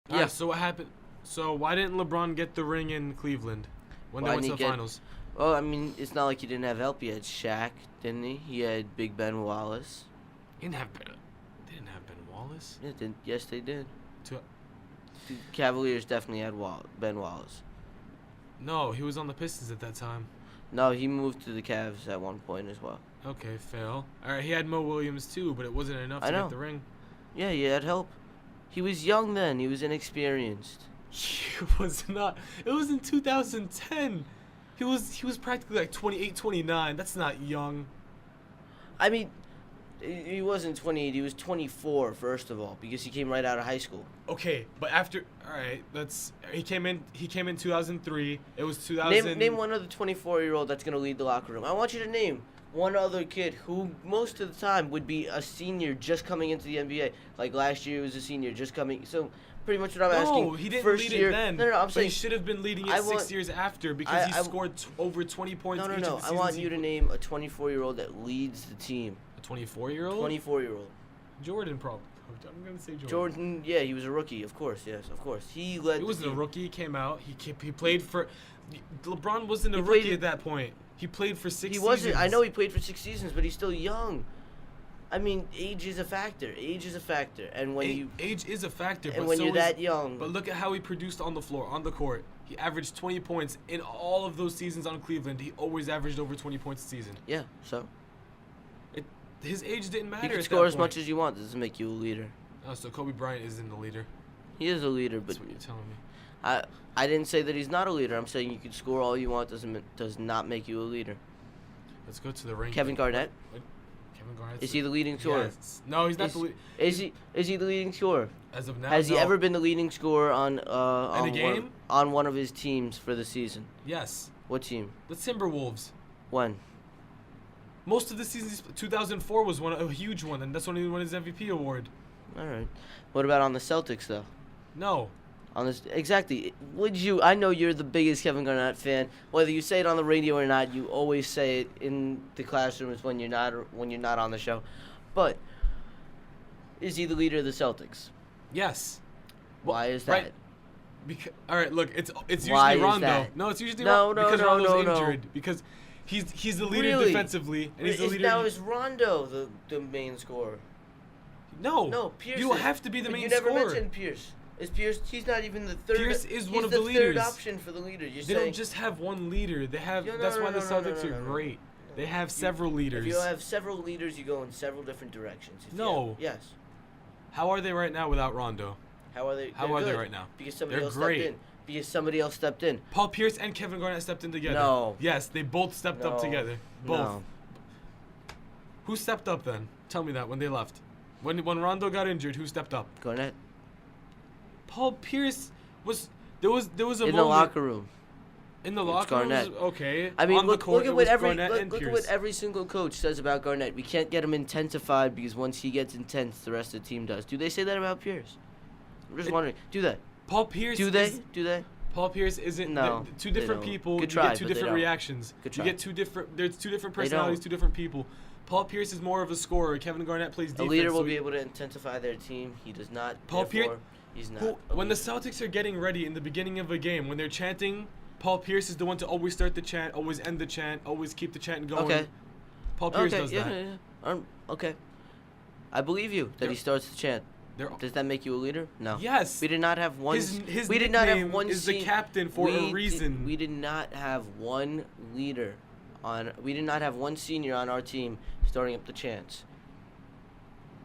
Yeah. Right, so what happened? So why didn't LeBron get the ring in Cleveland when they went to the finals? Well, I mean, it's not like he didn't have help. He had Shaq, didn't he? He had Big Ben Wallace. They didn't have Ben Wallace? Yeah, yes, they did. The Cavaliers definitely had Ben Wallace. No, he was on the Pistons at that time. No, he moved to the Cavs at one point as well. Okay, fail. All right, he had Mo Williams too, but it wasn't enough to get the ring. Yeah, he had help. He was young then. He was inexperienced. He was not. It was in 2010. He was practically like 28, 29. That's not young. I mean, he wasn't 28. He was 24, first of all, because he came right out of high school. Okay, but after, all right, he came in 2003. It was 2000. Name one other 24-year-old that's gonna lead the locker room. I want you to name one other kid who most of the time would be a senior just coming into the NBA. Like last year, he was a senior just coming. So pretty much what I'm asking. No, he didn't first lead year, it then. No, I'm saying he should have been leading it 6 years after because he scored over 20 points each of the seasons. I want you to name a 24-year-old that leads the team. A 24-year-old? 24-year-old. Jordan, probably. I'm going to say Jordan. Jordan, yeah, he was a rookie, of course, yes, of course. He led. He wasn't a rookie. He came out. He played for. LeBron wasn't a rookie at that point. He played for 6 seasons. He wasn't. I know he played for 6 seasons, but he's still young. I mean, age is a factor. And when age is a factor. And when you're that young. But look at how he produced on the floor, on the court. He averaged 20 points in all of those seasons on Cleveland. He always averaged over 20 points a season. Yeah. So. His age didn't matter. You can score as much as you want. Doesn't make you a leader. Oh, so Kobe Bryant isn't the leader. He is a leader, but that's what you're telling me. I didn't say that he's not a leader. I'm saying you can score all you want. Does not make you a leader. Let's go to the ranking. Kevin Garnett. Kevin Garnett. Is he the leading scorer? Yes. No, he's not the leading. Is he the leading scorer? As of now, Has he ever been the leading scorer on in a game? On one of his teams for the season? Yes. What team? The Timberwolves. When? Most of the seasons, 2004 was a huge one, and that's when he won his MVP award. All right. What about on the Celtics, though? No. On this, exactly. I know you're the biggest Kevin Garnett fan. Whether you say it on the radio or not, you always say it in the classrooms when you're not on the show. But is he the leader of the Celtics? Yes. Why is that? Right. Because, all right, look, it's usually Why Rondo. Is that? No, it's usually Rondo because Rondo's injured. Because he's the leader defensively, and he's the leader. Now is Rondo the main scorer? No, Pierce. You have to be the main You scorer. never mentioned Pierce. Is Pierce? He's not even the third. Pierce is one of the the leaders. Third option for the leader. They don't just have one leader. They have. That's why the Celtics are great. They have several leaders. If you have several leaders, you go in several different directions. Yes. How are they right now without Rondo? How are they? How are they right now? Because somebody else stepped in. Because somebody else stepped in. Paul Pierce and Kevin Garnett stepped in together. No. Yes, they both stepped up together. Both. No. Who stepped up then? Tell me that when they left. When Rondo got injured, who stepped up? Garnett. Paul Pierce was there was a moment in the locker room. In the locker room, okay. I mean, look at what Pierce. every single coach says about Garnett. We can't get him intensified because once he gets intense, the rest of the team does. Do they say that about Pierce? I'm just wondering. Do they? Paul Pierce. Do they? Paul Pierce isn't. No. Two different people. Good try, you get two different reactions. Good you get two different. There's two different personalities. Two different people. Paul Pierce is more of a scorer. Kevin Garnett plays defense. A leader will be able to intensify their team. He does not. Paul Pierce. He's not. When the Celtics are getting ready in the beginning of a game, when they're chanting, Paul Pierce is the one to always start the chant, always end the chant, always keep the chant going. Okay. Paul Pierce does that. Yeah. Okay. I believe you that he starts the chant. Does that make you a leader? No. Yes. We did not have one. His we did not have one. Is the captain for a reason. We did not have one leader on. We did not have one senior on our team starting up the chants.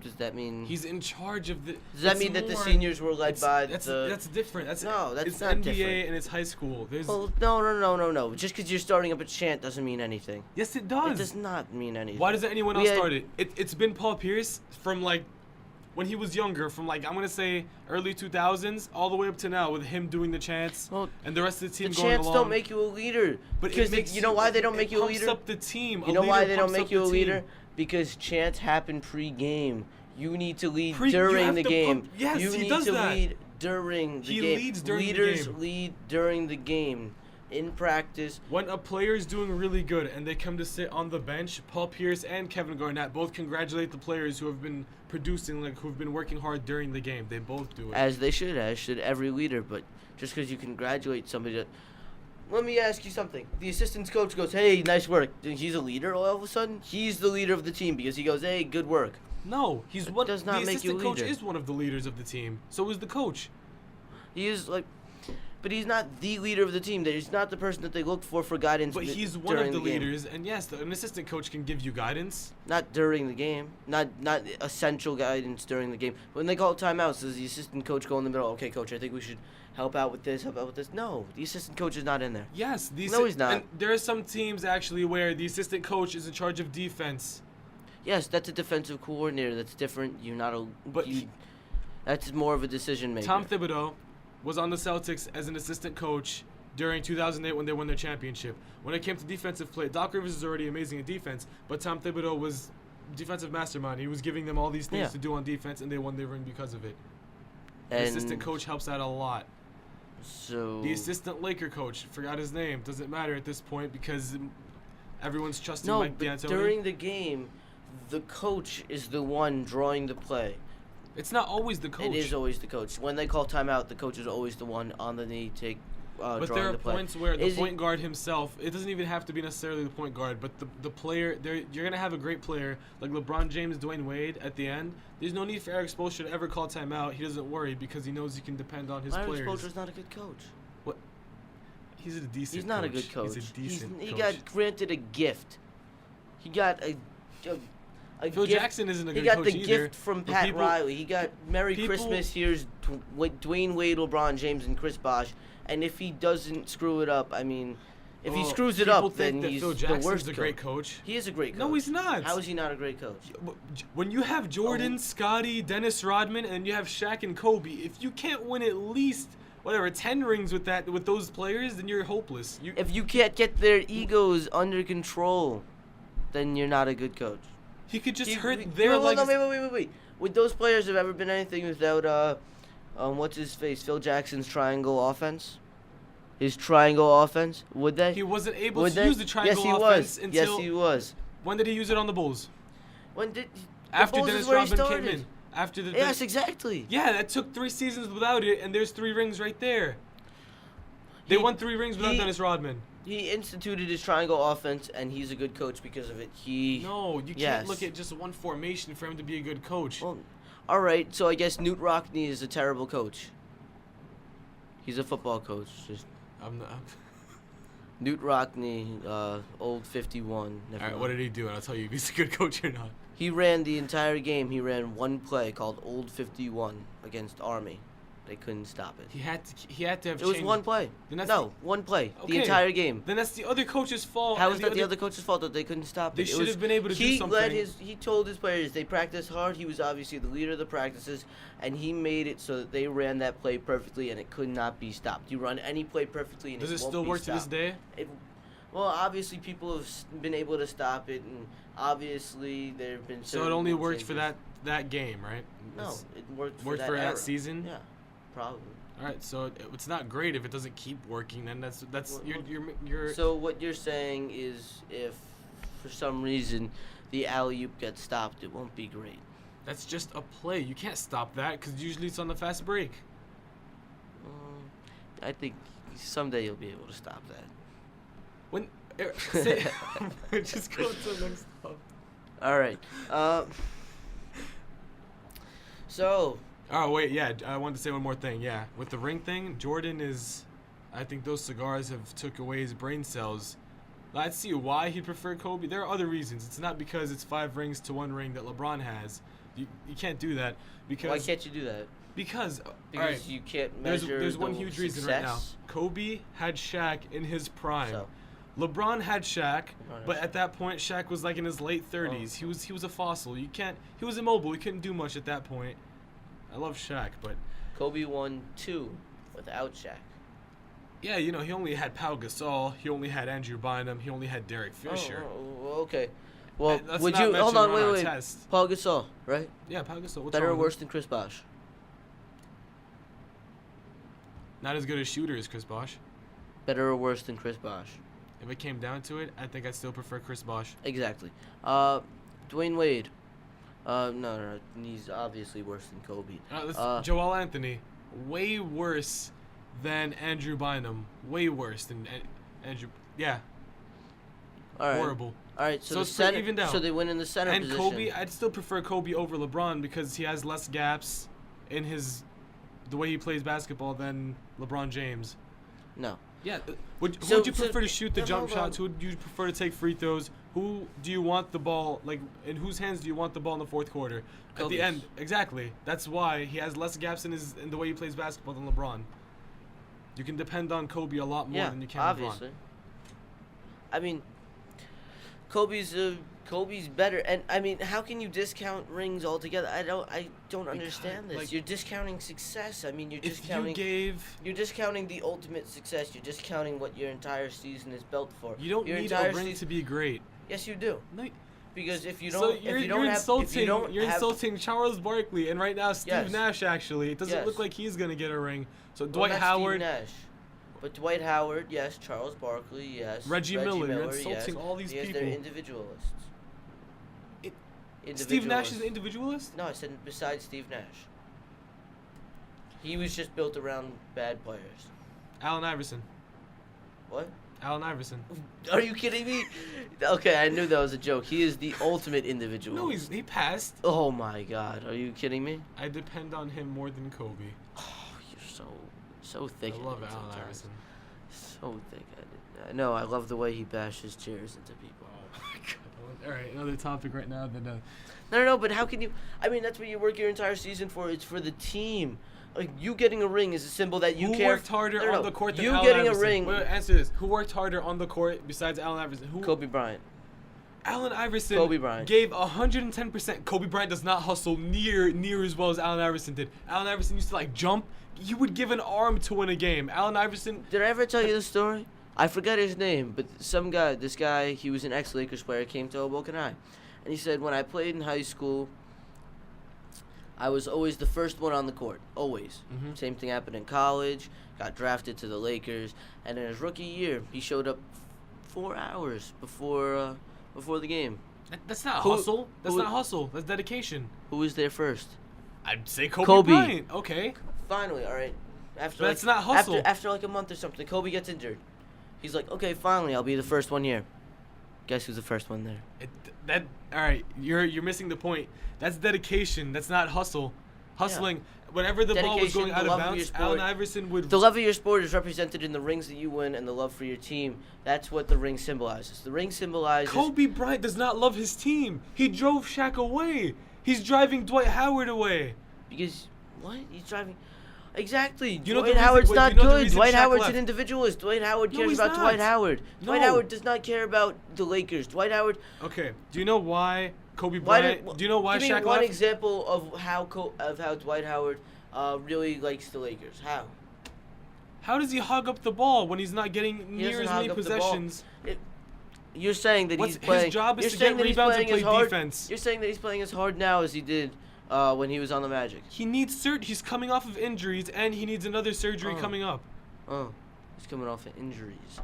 Does that mean he's in charge of the? Does that mean that the seniors were led by that's different. That's not NBA different. And it's high school. Well, no. Just because you're starting up a chant doesn't mean anything. Yes, it does. It does not mean anything. Why doesn't anyone else start it? It's been Paul Pierce from when he was younger, from I'm gonna say early 2000s all the way up to now, with him doing the chants and the rest of the team going along. The chants don't make you a leader. But because you know why they don't make you a leader? It pumps up the team. You know why they don't make you a leader? Because chants happen pre-game. You need to lead during the game. Yes, you he need does to that. lead during the game. He leads during the game. Leaders lead during the game. In practice. When a player is doing really good and they come to sit on the bench, Paul Pierce and Kevin Garnett both congratulate the players who have been producing, like who've been working hard during the game. They both do it. As should every leader. But just because you congratulate somebody, let me ask you something. The assistant coach goes, "Hey, nice work." He's a leader all of a sudden. He's the leader of the team because he goes, "Hey, good work." No, he's one. Does not the make you a assistant coach leader. is one of the leaders of the team. So is the coach. He is like, but he's not the leader of the team. He's not the person that they look for guidance. But he's one of during the game. leaders, and yes, an assistant coach can give you guidance. Not during the game. Not essential guidance during the game. When they call timeouts, does the assistant coach go in the middle? "Okay, coach, I think we should help out with this, help out with this." No, the assistant coach is not in there. Yes, No, he's not. And there are some teams actually where the assistant coach is in charge of defense. Yes, that's a defensive coordinator. That's different. You're not a. But that's more of a decision maker. Tom Thibodeau was on the Celtics as an assistant coach during 2008 when they won their championship. When it came to defensive play, Doc Rivers is already amazing at defense, but Tom Thibodeau was defensive mastermind. He was giving them all these things to do on defense, and they won their ring because of it. The assistant coach helps out a lot. So The assistant Laker coach, forgot his name, doesn't matter at this point because everyone's trusting Mike but D'Antoni. during the game, the coach is the one drawing the play. It's not always the coach. It is always the coach. When they call timeout, the coach is always the one on the knee But drawing there are the play. points where the point guard himself, it doesn't even have to be necessarily the point guard, but the player, you're going to have a great player like LeBron James, Dwayne Wade at the end. There's no need for Eric Spoelstra to ever call timeout. He doesn't worry because he knows he can depend on his players. Eric Spoelstra's not a good coach. What? He's a decent He's not coach. a good coach. He's a decent coach. He got granted a gift. He got a Phil gift. Jackson isn't a good He got coach the either. gift from But Pat Riley. He got Merry Christmas. Here's Dwayne Wade, LeBron James, and Chris Bosh. And if he doesn't screw it up, I mean, if he screws it up, then he's Phil the Jackson's worst a coach. great coach. He is a great coach. No, he's not. How is he not a great coach? When you have Jordan, Scotty, Dennis Rodman, and you have Shaq and Kobe, if you can't win at least 10 rings with those players, then you're hopeless. If you can't get their egos under control, then you're not a good coach. He could just hurt their legacy. No, wait. Would those players have ever been anything without what's his face? Phil Jackson's triangle offense? His triangle offense? Would they? He wasn't able to use the triangle offense until... Yes, he was. When did he use it on the Bulls? When did... After Dennis Rodman came in. After the... Yes, exactly. Yeah, that took 3 seasons without it, and there's 3 rings right there. They won 3 rings without Dennis Rodman. He instituted his triangle offense, and he's a good coach because of it. No, you can't look at just one formation for him to be a good coach. Well, all right, so I guess Newt Rockne is a terrible coach. He's a football coach. I'm not... Newt Rockne, old 51. All right, what did he do? And I'll tell you if he's a good coach or not. He ran the entire game. He ran one play called Old 51 against Army. They couldn't stop it. He had to have changed. It was one play. One play. Okay. The entire game. Then that's the other coach's fault. How is that the other coach's fault that they couldn't stop it? They should have been able to do something. He told his players they practiced hard. He was obviously the leader of the practices, and he made it so that they ran that play perfectly, and it could not be stopped. You run any play perfectly, and Does it it won't still be work stopped. to this day? Well, obviously people have been able to stop it, and obviously there have been. So it only worked for that game, right? No, it worked for that season. Yeah, probably. All right, so it's not great if it doesn't keep working. Then that's you're. So what you're saying is, if for some reason the alley-oop gets stopped, it won't be great. That's just a play. You can't stop that because usually it's on the fast break. I think someday you'll be able to stop that. When just go to the next stuff. All right. So. Oh wait, yeah. I wanted to say one more thing. Yeah, with the ring thing, Jordan is. I think those cigars have took away his brain cells. I'd see why he preferred Kobe. There are other reasons. It's not because it's 5 rings to 1 ring that LeBron has. You can't do that because. Why can't you do that? Because right, you can't measure. There's one huge reason right now. Kobe had Shaq in his prime. So. LeBron had Shaq, but at that point Shaq was like in his late 30s. He was a fossil. He was immobile. He couldn't do much at that point. I love Shaq, but Kobe won 2 without Shaq. Yeah, he only had Pau Gasol. He only had Andrew Bynum. He only had Derek Fisher. Okay. Well, would you hold on? Wait. Pau Gasol, right? Yeah, Pau Gasol. Better or worse than Chris Bosh? Not as good a shooter as Chris Bosh. Better or worse than Chris Bosh? If it came down to it, I think I'd still prefer Chris Bosh. Exactly. Dwayne Wade. No. He's obviously worse than Kobe. Joel Anthony, way worse than Andrew Bynum. Way worse than Andrew. Yeah. All right. Horrible. All right, so it's pretty evened out. So they win in the center and position. Kobe, I'd still prefer Kobe over LeBron because he has less gaps in the way he plays basketball than LeBron James. No. Yeah. Who would you prefer to shoot the jump shots? Who would you prefer to take free throws? Who do you want the ball, in whose hands do you want the ball in the fourth quarter? Kobe's. At the end, exactly. That's why he has less gaps in the way he plays basketball than LeBron. You can depend on Kobe a lot more than you can obviously. LeBron. I mean, Kobe's better, and I mean, how can you discount rings altogether? I don't understand this. You're discounting success. I mean, you're discounting the ultimate success. You're discounting what your entire season is built for. You don't need a ring to be great. Yes, you do. No, because if you so don't, you're insulting Charles Barkley, and right now Steve Nash. Actually, it doesn't look like he's gonna get a ring. So Dwight Howard. Steve Nash. But Dwight Howard, yes. Charles Barkley, yes. Reggie Miller, you're insulting all these people. They're individualists. Steve Nash is an individualist? No, I said besides Steve Nash. He was just built around bad players. Allen Iverson. What? Allen Iverson. Are you kidding me? Okay, I knew that was a joke. He is the ultimate individualist. No, he passed. Oh my God, are you kidding me? I depend on him more than Kobe. Oh, you're so thick-headed. I love Allen Iverson. So thick-headed. No, I love the way he bashes chairs into people. Oh my God. All right, another topic right now. No, but how can you? I mean, that's what you work your entire season for. It's for the team. Like, you getting a ring is a symbol that you care. Who worked harder on the court than you Allen getting Iverson? a ring. Wait, answer this. Who worked harder on the court besides Allen Iverson? Kobe Bryant. Allen Iverson Kobe Bryant. gave 110%. Kobe Bryant does not hustle near as well as Allen Iverson did. Allen Iverson used to jump. You would give an arm to win a game. Allen Iverson. Did I ever tell you the story? I forgot his name, but this guy, he was an ex-Lakers player, came to Hoboken High. And he said, when I played in high school, I was always the first one on the court. Always. Mm-hmm. Same thing happened in college. Got drafted to the Lakers. And in his rookie year, he showed up 4 hours before the game. That's not hustle. That's not hustle. That's dedication. Who was there first? I'd say Kobe Bryant. Okay. Finally, all right. But that's not hustle. After a month or something, Kobe gets injured. He's like, okay, finally, I'll be the first one here. Guess who's the first one there? All right, you're missing the point. That's dedication. That's not hustle. Hustling. Yeah. Whenever the ball was going out of bounds, Allen Iverson would. The love of your sport is represented in the rings that you win and the love for your team. That's what the ring symbolizes. The ring symbolizes. Kobe Bryant does not love his team. He drove Shaq away. He's driving Dwight Howard away. Because what? He's driving. Exactly. Dwight Howard's not good. Dwight Howard's an individualist. Dwight Howard cares about Dwight Howard. Dwight Howard does not care about the Lakers. Dwight Howard. Okay. Do you know why Kobe Bryant? Do you know why Shaq left? Give me one example of how Dwight Howard really likes the Lakers. How? How does he hog up the ball when he's not getting near as many possessions? You're saying that he's playing. His job is to get rebounds and play defense. You're saying that he's playing as hard now as he did when he was on the Magic. He needs He's coming off of injuries, and he needs another surgery coming up. Oh, he's coming off of injuries, huh?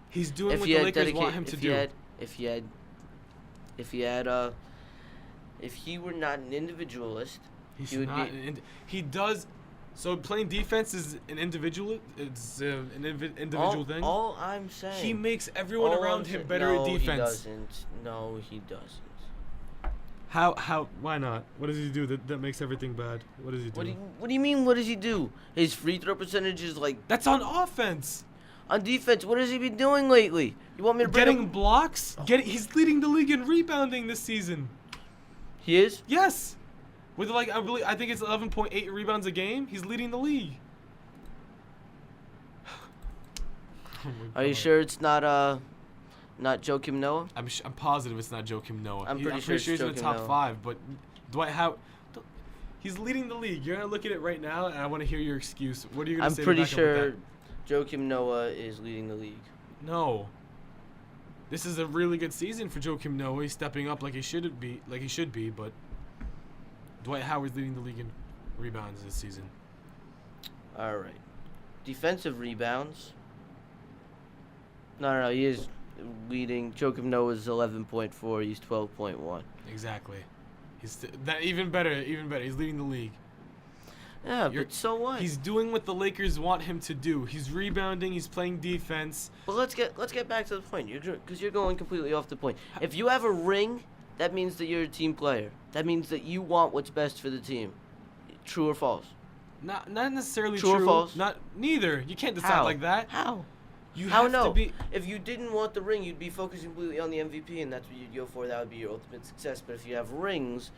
He's doing what the Lakers want him to do. If he were not an individualist, he would be. He does. So playing defense is an individual. It's an individual thing. All I'm saying. He makes everyone around him better at defense. No, he doesn't. No, he doesn't. How? Why not? What does he do that makes everything bad? What does he do? What do you mean? What does he do? His free throw percentage is like. That's on offense. On defense, what has he been doing lately? You want me to bring getting blocks? He's leading the league in rebounding this season. He is? Yes. With I think it's 11.8 rebounds a game. He's leading the league. Are you sure it's not Joakim Noah? I'm positive it's not Joakim Noah. I'm pretty sure he's in the top 5. But Dwight Howard, he's leading the league. You're gonna look at it right now, and I want to hear your excuse. What are you gonna say? I'm pretty sure Joakim Noah is leading the league. No. This is a really good season for Joakim Noah. He's stepping up like he should be, but Dwight Howard's leading the league in rebounds this season. All right. Defensive rebounds. No, he is leading. Joakim Noah is 11.4. He's 12.1. Exactly. He's that even better. Even better. He's leading the league. Yeah, but so what? He's doing what the Lakers want him to do. He's rebounding. He's playing defense. Well, let's get back to the point. Because you're going completely off the point. If you have a ring, that means that you're a team player. That means that you want what's best for the team. True or false? Not necessarily true. True or false? Not neither. You can't decide How? like that. How? You How have no? to be. If you didn't want the ring, you'd be focusing completely on the MVP, and that's what you'd go for. That would be your ultimate success. But if you have rings,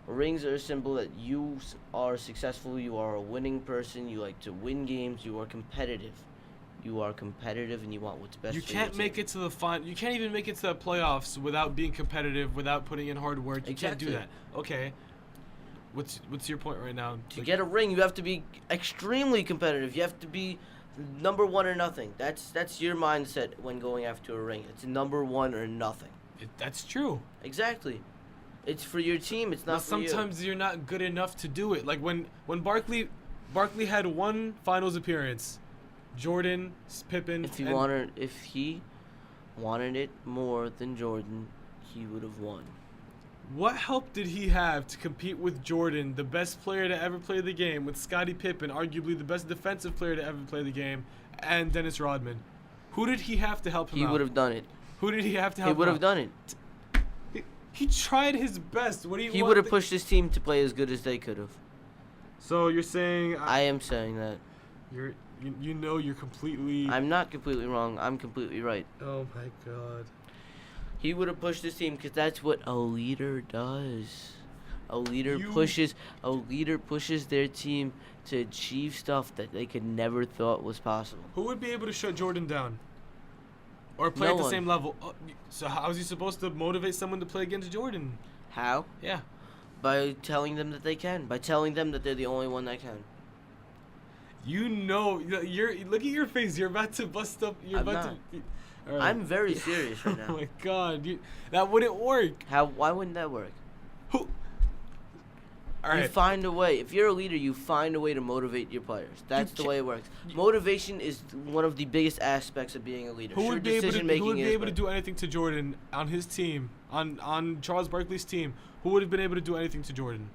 rings are a symbol that you are successful. You are a winning person. You like to win games. You are competitive. You are competitive, and you want what's best. You for can't your make team. it to the final. You can't even make it to the playoffs without being competitive, without putting in hard work. You Exactly. can't do that. Okay. What's your point right now? To get a ring, you have to be extremely competitive. You have to be number one or nothing. That's your mindset when going after a ring. It's number one or nothing. That's true. Exactly. It's for your team. It's not But for you. sometimes you're not good enough to do it. Like when Barkley had one finals appearance, Jordan, Pippen. If he wanted it more than Jordan, he would have won. What help did he have to compete with Jordan, the best player to ever play the game, with Scottie Pippen, arguably the best defensive player to ever play the game, and Dennis Rodman? Who did he have to help him out? He would have done it. Who did he have to help him out? He would have done it. He tried his best. What do you? He would have pushed his team to play as good as they could have. So you're saying? I am saying that. You're completely. I'm not completely wrong. I'm completely right. Oh my God. He would have pushed his team because that's what a leader does. A leader pushes their team to achieve stuff that they could never thought was possible. Who would be able to shut Jordan down? Or play No at the one. same level? So how is he supposed to motivate someone to play against Jordan? How? Yeah. By telling them that they can. By telling them that they're the only one that can. You're look at your face. You're about to bust up. You're I'm about not. to. All right. I'm very serious right Oh now. my God, that wouldn't work. Why wouldn't that work? Who? All You right. find a way. If you're a leader, you find a way to motivate your players. That's the way it works. Motivation is one of the biggest aspects of being a leader. Who would be able Decision-making to do anything to Jordan on his team, on Charles Barkley's team? Who would have been able to do anything to Jordan?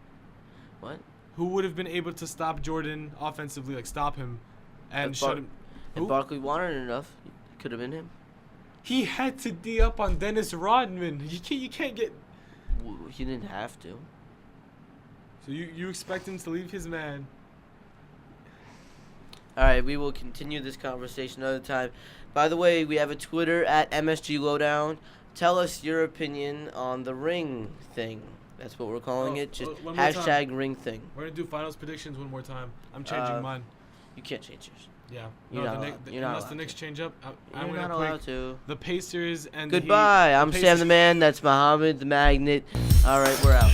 What? Who would have been able to stop Jordan offensively, like stop him, and If shut him? If Barkley wanted it enough, it could have been him. He had to D up on Dennis Rodman. You can't get. He didn't have to. So you expect him to leave his man? All right, we will continue this conversation another time. By the way, we have a Twitter at MSG Lowdown. Tell us your opinion on the ring thing. That's what we're calling it. Just one more time. #ring thing. We're gonna do finals predictions one more time. I'm changing mine. You can't change yours. Yeah. You're not allowed. You're not unless the allowed Knicks to. change up, I'm You're gonna not pick allowed to. the Pacers and Goodbye. the Heat. I'm Sam the Man. That's Muhammad the Magnet. All right, we're out.